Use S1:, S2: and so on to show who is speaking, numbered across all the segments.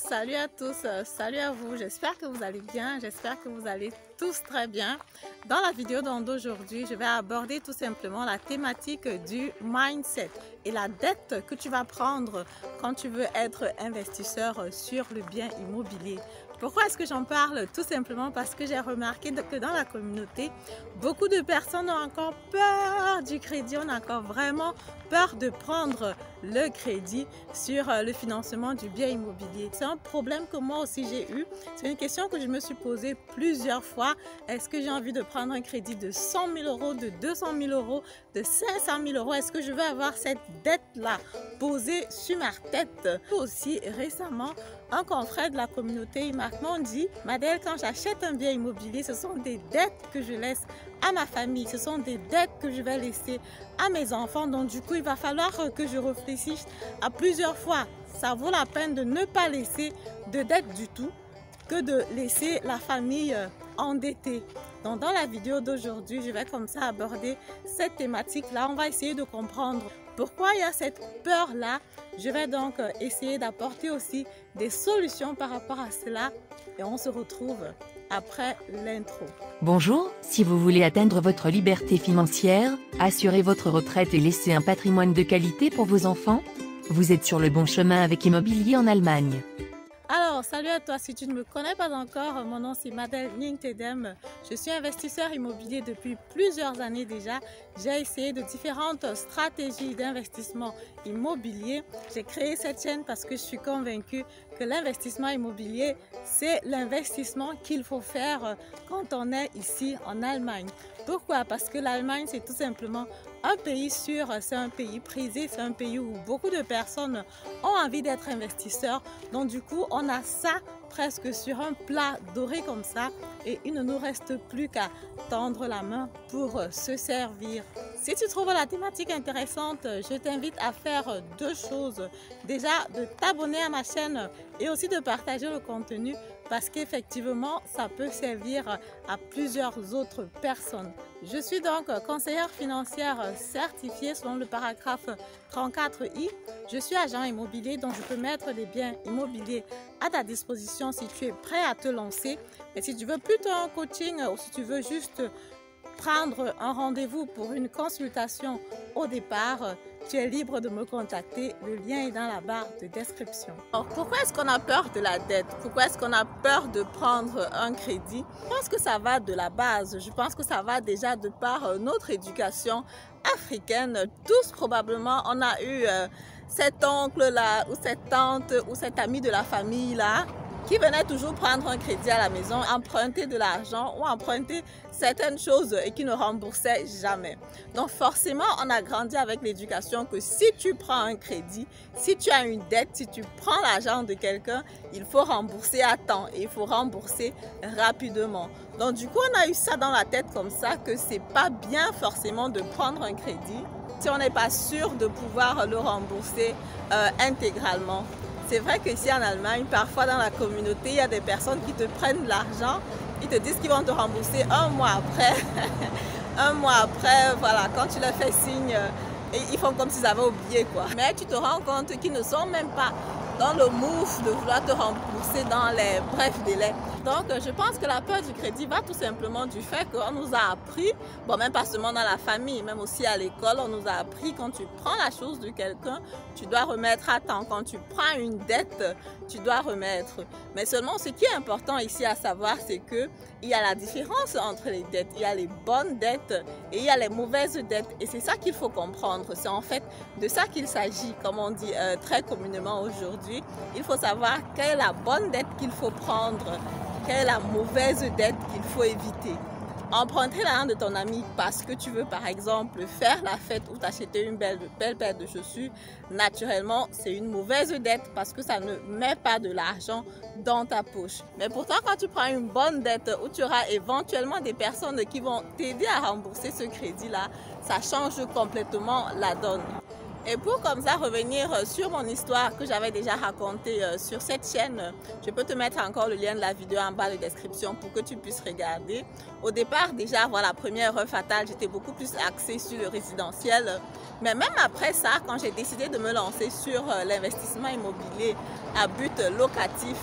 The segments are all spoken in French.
S1: Salut à tous, salut à vous, j'espère que vous allez bien, j'espère que vous allez tous très bien. Dans la vidéo d'aujourd'hui, je vais aborder tout simplement la thématique du mindset et la dette que tu vas prendre quand tu veux être investisseur sur le bien immobilier. Pourquoi est-ce que j'en parle? Tout simplement parce que j'ai remarqué que dans la communauté, beaucoup de personnes ont encore peur du crédit, on a encore vraiment peur de prendre le crédit sur le financement du bien immobilier. C'est un problème que moi aussi j'ai eu. C'est une question que je me suis posée plusieurs fois. Est-ce que j'ai envie de prendre un crédit de 100 000 euros, de 200 000 euros, de 500 000 euros? Est-ce que je vais avoir cette dette-là posée sur ma tête? Aussi récemment, un confrère de la communauté, il m'a dit: Madel, quand j'achète un bien immobilier, ce sont des dettes que je laisse à ma famille, ce sont des dettes que je vais laisser à mes enfants. Donc du coup, il va falloir que je réfléchisse à plusieurs fois. Ça vaut la peine de ne pas laisser de dettes du tout que de laisser la famille endettée. Donc dans la vidéo d'aujourd'hui, je vais comme ça aborder cette thématique-là. On va essayer de comprendre pourquoi il y a cette peur-là. Je vais donc essayer d'apporter aussi des solutions par rapport à cela et on se retrouve après l'intro.
S2: Bonjour, si vous voulez atteindre votre liberté financière, assurer votre retraite et laisser un patrimoine de qualité pour vos enfants, vous êtes sur le bon chemin avec Immobilier en Allemagne.
S1: Alors, salut à toi, si tu ne me connais pas encore, mon nom c'est Madel Ning-Tedem. Je suis investisseur immobilier depuis plusieurs années déjà. J'ai essayé de différentes stratégies d'investissement immobilier. J'ai créé cette chaîne parce que je suis convaincue que l'investissement immobilier, c'est l'investissement qu'il faut faire quand on est ici en Allemagne. Pourquoi? Parce que l'Allemagne, c'est tout simplement un pays sûr, c'est un pays prisé, c'est un pays où beaucoup de personnes ont envie d'être investisseurs. Donc du coup, on a ça presque sur un plat doré comme ça et il ne nous reste plus qu'à tendre la main pour se servir. Si tu trouves la thématique intéressante, je t'invite à faire deux choses. Déjà, de t'abonner à ma chaîne et aussi de partager le contenu parce qu'effectivement, ça peut servir à plusieurs autres personnes. Je suis donc conseillère financière certifiée selon le paragraphe 34i. Je suis agent immobilier, donc je peux mettre des biens immobiliers à ta disposition si tu es prêt à te lancer. Et si tu veux plutôt un coaching ou si tu veux juste prendre un rendez-vous pour une consultation au départ, tu es libre de me contacter. Le lien est dans la barre de description. Alors, pourquoi est-ce qu'on a peur de la dette? Pourquoi est-ce qu'on a peur de prendre un crédit? Je pense que ça va de la base. Je pense que ça va déjà de par notre éducation africaine. Tous probablement, on a eu cet oncle-là ou cette tante ou cet ami de la famille-là qui venait toujours prendre un crédit à la maison, emprunter de l'argent ou emprunter certaines choses et qui ne remboursait jamais. Donc forcément, on a grandi avec l'éducation que si tu prends un crédit, si tu as une dette, si tu prends l'argent de quelqu'un, il faut rembourser à temps et il faut rembourser rapidement. Donc du coup, on a eu ça dans la tête comme ça que c'est pas bien forcément de prendre un crédit si on n'est pas sûr de pouvoir le rembourser intégralement. C'est vrai qu'ici en Allemagne, parfois dans la communauté, il y a des personnes qui te prennent de l'argent, ils te disent qu'ils vont te rembourser un mois après. Un mois après, voilà, quand tu leur fais signe, ils font comme s'ils avaient oublié quoi. Mais tu te rends compte qu'ils ne sont même pas dans le move de vouloir te rembourser dans les brefs délais. Donc je pense que la peur du crédit va tout simplement du fait qu'on nous a appris, bon même pas seulement dans la famille, même aussi à l'école, on nous a appris quand tu prends la chose de quelqu'un, tu dois remettre à temps. Quand tu prends une dette, tu dois remettre. Mais seulement ce qui est important ici à savoir, c'est que il y a la différence entre les dettes. Il y a les bonnes dettes et il y a les mauvaises dettes. Et c'est ça qu'il faut comprendre. C'est en fait de ça qu'il s'agit, comme on dit très communément aujourd'hui. Il faut savoir quelle est la bonne dette qu'il faut prendre, quelle est la mauvaise dette qu'il faut éviter. Emprunter l'argent de ton ami parce que tu veux par exemple faire la fête ou t'acheter une belle paire de chaussures, naturellement c'est une mauvaise dette parce que ça ne met pas de l'argent dans ta poche. Mais pourtant quand tu prends une bonne dette où tu auras éventuellement des personnes qui vont t'aider à rembourser ce crédit là, ça change complètement la donne. Et pour comme ça revenir sur mon histoire que j'avais déjà racontée sur cette chaîne, je peux te mettre encore le lien de la vidéo en bas de description pour que tu puisses regarder. Au départ déjà, voilà, première erreur fatale, j'étais beaucoup plus axée sur le résidentiel. Mais même après ça, quand j'ai décidé de me lancer sur l'investissement immobilier à but locatif,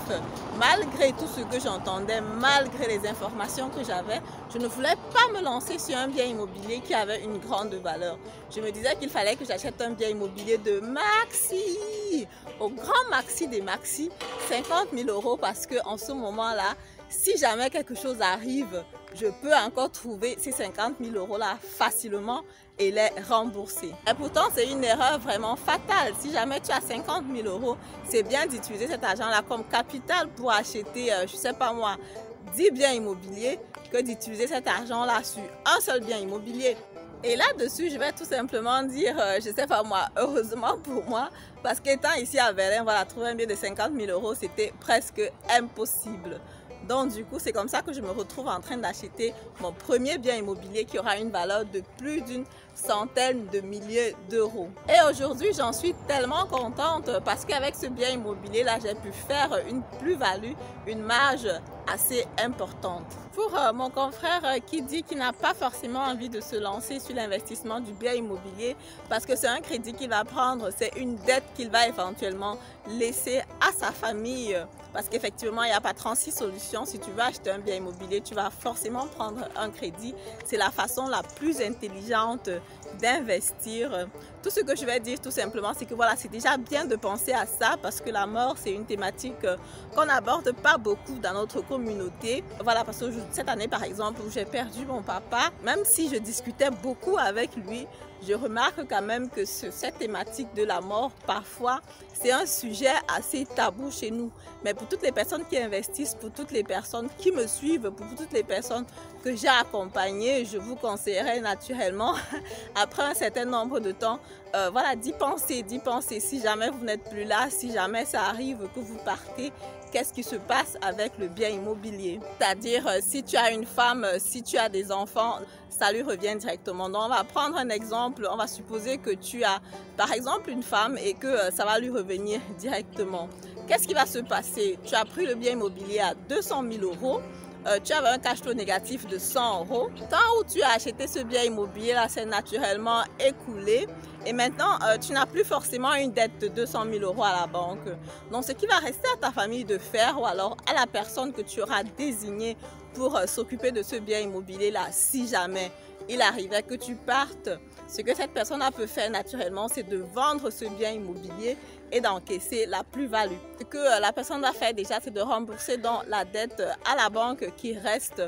S1: malgré tout ce que j'entendais, malgré les informations que j'avais, je ne voulais pas me lancer sur un bien immobilier qui avait une grande valeur. Je me disais qu'il fallait que j'achète un bien immobilier de maxi, au grand maxi des maxi, 50 000 € parce qu'en ce moment-là, si jamais quelque chose arrive, je peux encore trouver ces 50 000 € là facilement et les rembourser. Et pourtant, c'est une erreur vraiment fatale. Si jamais tu as 50 000 €, c'est bien d'utiliser cet argent-là comme capital pour acheter, je ne sais pas moi, 10 biens immobiliers que d'utiliser cet argent-là sur un seul bien immobilier. Et là-dessus, je vais tout simplement dire, je ne sais pas moi, heureusement pour moi, parce qu'étant ici à Berlin, voilà, trouver un bien de 50 000 €, c'était presque impossible. Donc du coup, c'est comme ça que je me retrouve en train d'acheter mon premier bien immobilier qui aura une valeur de plus d'une centaine de milliers d'euros. Et aujourd'hui, j'en suis tellement contente parce qu'avec ce bien immobilier-là, j'ai pu faire une plus-value, une marge assez importante. Pour mon confrère qui dit qu'il n'a pas forcément envie de se lancer sur l'investissement du bien immobilier parce que c'est un crédit qu'il va prendre, c'est une dette qu'il va éventuellement laisser à sa famille. Parce qu'effectivement, il n'y a pas 36 solutions. Si tu veux acheter un bien immobilier, tu vas forcément prendre un crédit. C'est la façon la plus intelligente d'investir. Tout ce que je vais dire tout simplement, c'est que voilà, c'est déjà bien de penser à ça parce que la mort, c'est une thématique qu'on n'aborde pas beaucoup dans notre communauté. Voilà, parce que cette année, par exemple, où j'ai perdu mon papa, même si je discutais beaucoup avec lui, je remarque quand même que cette thématique de la mort, parfois, c'est un sujet assez tabou chez nous. Mais pour toutes les personnes qui investissent, pour toutes les personnes qui me suivent, pour toutes les personnes que j'ai accompagnées, je vous conseillerais naturellement, après un certain nombre de temps, voilà, d'y penser. Si jamais vous n'êtes plus là, si jamais ça arrive que vous partez, qu'est-ce qui se passe avec le bien immobilier? C'est-à-dire, si tu as une femme, si tu as des enfants, ça lui revient directement. Donc, on va prendre un exemple. On va supposer que tu as, par exemple, une femme et que ça va lui revenir directement. Qu'est-ce qui va se passer? Tu as pris le bien immobilier à 200 000 €. Tu avais un cash flow négatif de 100 €. Tant où tu as acheté ce bien immobilier là, c'est naturellement écoulé. Et maintenant, tu n'as plus forcément une dette de 200 000 € à la banque. Donc, ce qui va rester à ta famille de faire, ou alors à la personne que tu auras désignée pour s'occuper de ce bien immobilier là, si jamais il arrivait que tu partes, ce que cette personne peut faire naturellement, c'est de vendre ce bien immobilier et d'encaisser la plus-value. Ce que la personne va faire déjà, c'est de rembourser donc la dette à la banque qui reste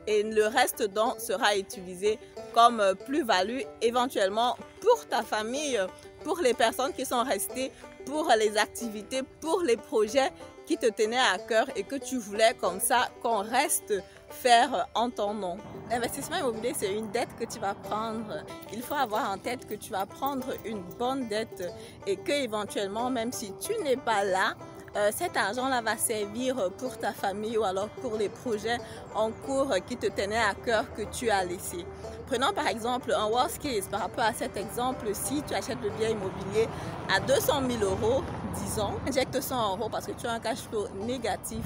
S1: et le reste donc sera utilisé comme plus-value éventuellement pour ta famille, pour les personnes qui sont restées, pour les activités, pour les projets qui te tenaient à cœur et que tu voulais comme ça qu'on reste faire en ton nom. L'investissement immobilier, c'est une dette que tu vas prendre. Il faut avoir en tête que tu vas prendre une bonne dette et que éventuellement, même si tu n'es pas là, cet argent-là va servir pour ta famille ou alors pour les projets en cours qui te tenaient à cœur que tu as laissé. Prenons par exemple un worst case. Par rapport à cet exemple-ci, tu achètes le bien immobilier à 200 000 €, disons, injecte 100 € parce que tu as un cash flow négatif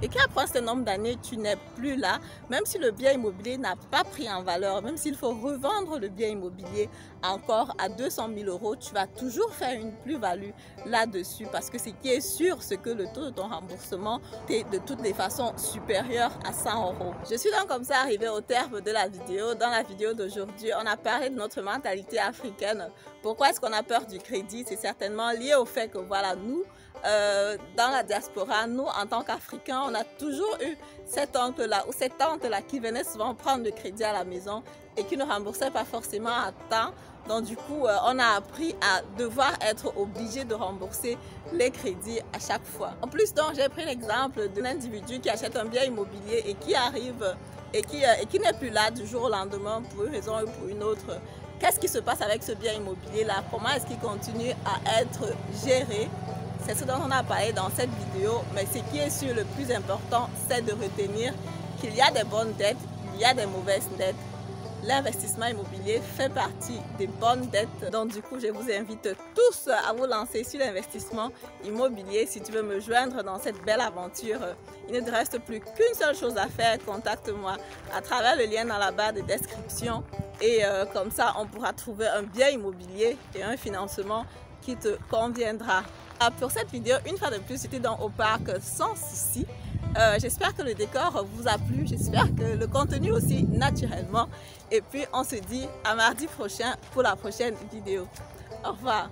S1: et qu'après un certain nombre d'années, tu n'es plus là, même si le bien immobilier n'a pas pris en valeur, même s'il faut revendre le bien immobilier encore à 200 000 €, tu vas toujours faire une plus-value là-dessus parce que ce qui est sûr, c'est que le taux de ton remboursement est de toutes les façons supérieur à 100 €. Je suis donc comme ça arrivée au terme de la vidéo. Dans la vidéo d'aujourd'hui, on a parlé de notre mentalité africaine. Pourquoi est-ce qu'on a peur du crédit? C'est certainement lié au fait que voilà, nous, dans la diaspora, nous, en tant qu'Africains, on a toujours eu cet oncle-là ou cette tante-là qui venait souvent prendre le crédit à la maison et qui ne remboursait pas forcément à temps. Donc du coup, on a appris à devoir être obligé de rembourser les crédits à chaque fois. En plus, donc, j'ai pris l'exemple d'un individu qui achète un bien immobilier et qui arrive et qui n'est plus là du jour au lendemain pour une raison ou pour une autre. Qu'est-ce qui se passe avec ce bien immobilier-là? Comment est-ce qu'il continue à être géré? C'est ce dont on a parlé dans cette vidéo, mais ce qui est sûr, le plus important, c'est de retenir qu'il y a des bonnes dettes, il y a des mauvaises dettes. l'investissement immobilier fait partie des bonnes dettes. Donc du coup, je vous invite tous à vous lancer sur l'investissement immobilier. Si tu veux me joindre dans cette belle aventure, il ne te reste plus qu'une seule chose à faire. Contacte-moi à travers le lien dans la barre de description et comme ça, on pourra trouver un bien immobilier et un financement qui te conviendra. Pour cette vidéo, une fois de plus, j'étais dans au parc sans souci. J'espère que le décor vous a plu, j'espère que le contenu aussi naturellement. Et puis on se dit à mardi prochain pour la prochaine vidéo. Au revoir.